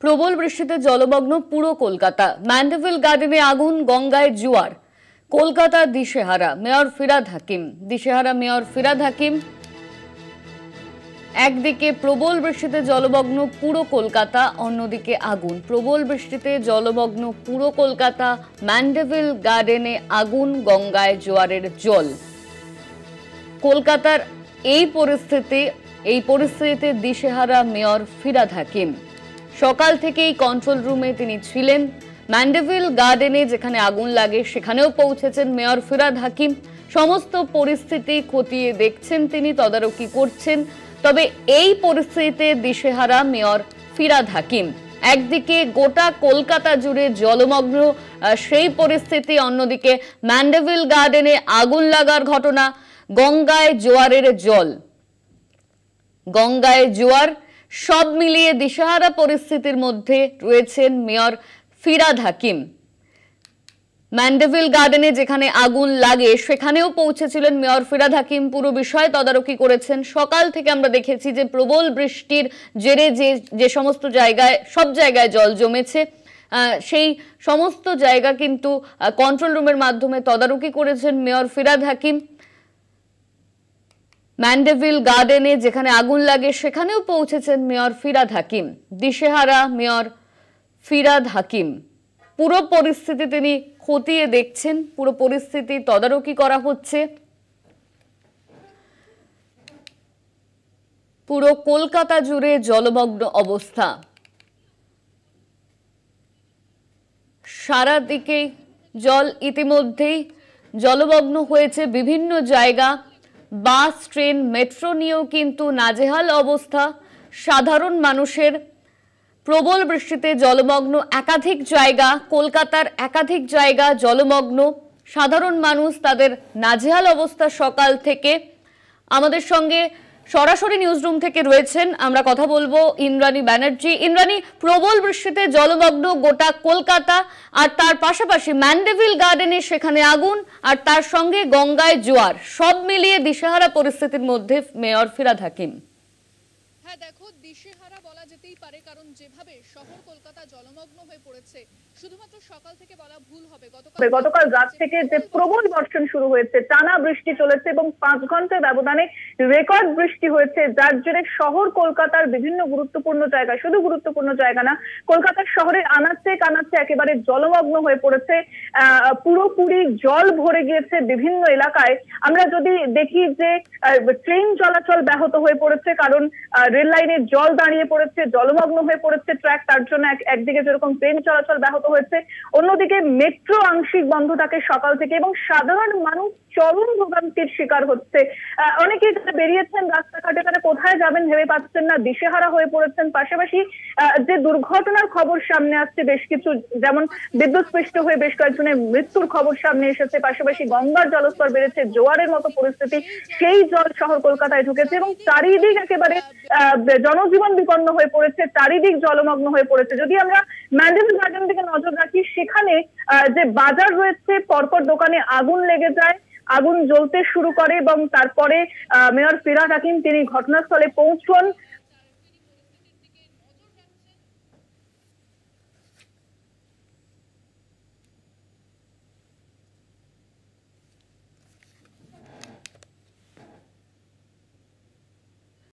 প্রবল বৃষ্টিতে জলমগ্ন পুরো কলকাতা। ম্যান্ডেভিল গার্ডেনে আগুন, গঙ্গায় জোয়ার। কলকাতা দিশেহারা, মেয়র ফিরহাদ হাকিম। দিশেহারা মেয়র ফিরহাদ হাকিম। একদিকে প্রবল বৃষ্টিতে জলমগ্ন পুরো কলকাতা, অন্যদিকে আগুন। প্রবল বৃষ্টিতে জলমগ্ন পুরো কলকাতা, ম্যান্ডেভিল গার্ডেনে আগুন, গঙ্গায় জোয়ারের জল। কলকাতার এই পরিস্থিতিতে দিশেহারা মেয়র ফিরহাদ হাকিম। সকাল থেকেই কন্ট্রোল রুমে তিনি ছিলেন। ম্যান্ডেভিল গার্ডেনে যেখানে আগুন লাগে সেখানেও পৌঁছেছেন মেয়র ফিরহাদ হাকিম। সমস্ত পরিস্থিতি খতিয়ে দেখছেন তিনি, তদারকি করছেন। তবে এই পরিস্থিতিতে দিশেহারা মেয়র ফিরহাদ হাকিম। একদিকে গোটা কলকাতা জুড়ে জলমগ্ন সেই পরিস্থিতি, অন্যদিকে ম্যান্ডেভিল গার্ডেনে আগুন লাগার ঘটনা, গঙ্গায় জোয়ারের জল, গঙ্গায় জোয়ার, সব মিলিয়ে দিশেহারা পরিস্থিতির মধ্যে রয়েছেন মেয়র ফিরহাদ হাকিম। ম্যান্ডেভিল গার্ডেনে যেখানে আগুন লাগে সেখানেও পৌঁছেছিলেন মেয়র ফিরহাদ হাকিম। পুরো বিষয় তদারকি করেছেন। সকাল থেকে আমরা দেখেছি যে প্রবল বৃষ্টির জেরে যে সমস্ত জায়গায়, সব জায়গায় জল জমেছে, সেই সমস্ত জায়গা কিন্তু কন্ট্রোল রুমের মাধ্যমে তদারকি করেছেন মেয়র ফিরহাদ হাকিম। ম্যান্ডেভিল গার্ডেনে যেখানে আগুন লাগে সেখানেও পৌঁছেছেন মেয়র ফিরহাদ হাকিম। দিশেহারা মেয়র ফিরহাদ হাকিম। পুরো পরিস্থিতি তিনি খতিয়ে দেখছেন, পুরো পরিস্থিতি তদারকি করা হচ্ছে। পুরো কলকাতা জুড়ে জলমগ্ন অবস্থা, সারা দিকে জল। ইতিমধ্যেই জলমগ্ন হয়েছে বিভিন্ন জায়গা। বাস, ট্রেন, মেট্রো নিয়েও কিন্তু নাজেহাল অবস্থা সাধারণ মানুষের। প্রবল বৃষ্টিতে জলমগ্ন একাধিক জায়গা, কলকাতার একাধিক জায়গা জলমগ্ন। সাধারণ মানুষ, তাদের নাজেহাল অবস্থা সকাল থেকে। আমাদের সঙ্গে সরাসরি নিউজরুম থেকে রয়েছেন, আমরা কথা বলবো ইন্দ্রাণী ব্যানার্জি। ইন্দ্রাণী, প্রবল বৃষ্টিতে জলমগ্ন গোটা কলকাতা, আর তার পাশাপাশি ম্যান্ডেভিল গার্ডেনে সেখানে আগুন, আর তার সঙ্গে গঙ্গায় জোয়ার, সব মিলিয়ে দিশেহারা পরিস্থিতির মধ্যে মেয়র ফিরহাদ হাকিম। হ্যাঁ দেখো, দিশেহারা বলা যেতেই পারে, কারণ যেভাবে শহর কলকাতা জলমগ্ন হয়ে পড়েছে, শুধুমাত্র সকাল থেকে বলা ভুল হবে। গতকাল রাত থেকে যে প্রবল বর্ষণ শুরু হয়েছে, টানা বৃষ্টি চলেছে এবং 5 ঘন্টার ব্যবধানে রেকর্ড বৃষ্টি হয়েছে, যার জেরে শহর কলকাতার বিভিন্ন গুরুত্বপূর্ণ জায়গা, শুধু গুরুত্বপূর্ণ জায়গা না, কলকাতার শহরের আনাচে কানাচে একেবারে জলমগ্ন হয়ে পড়েছে। পুরোপুরি জল ভরে গিয়েছে বিভিন্ন এলাকায়। আমরা যদি দেখি যে ট্রেন চলাচল ব্যাহত হয়ে পড়েছে, কারণ রেল লাইনের জল দাঁড়িয়ে পড়েছে, জলমগ্ন হয়ে পড়েছে ট্র্যাক, তার জন্য একদিকে যেরকম ট্রেন চলাচল ব্যাহত হয়েছে, অন্যদিকে মেট্রো আংশিক বন্ধ থাকে সকাল থেকে এবং সাধারণ মানুষ চরম ভোগান্তির শিকার হচ্ছে। অনেকেই বেরিয়েছেন রাস্তাঘাটে, তারা কোথায় যাবেন ভেবে পাচ্ছেন না, দিশেহারা হয়ে পড়েছেন। পাশাপাশি যে দুর্ঘটনার খবর সামনে আসছে বেশ কিছু, যেমন বিদ্যুৎস্পৃষ্ট হয়ে বেশ কয়েকজনের মৃত্যুর খবর সামনে এসেছে, পাশাপাশি গঙ্গার জলস্তর বেড়েছে, জোয়ারের মতো পরিস্থিতি, সেই জল শহর কলকাতায় ঢুকেছে এবং চারিদিক একেবারে জনজীবন বিপন্ন হয়ে পড়েছে, চারিদিক জলমগ্ন হয়ে পড়েছে। যদি আমরা ম্যান্ডেভিল গার্ডেন থেকে নজর রাখি, সেখানে যে বাজার রয়েছে, পরপর দোকানে আগুন লেগে যায়, আগুন জ্বলতে শুরু করে এবং তারপরে মেয়র ফিরহাদ হাকিম তিনি ঘটনাস্থলে পৌঁছন।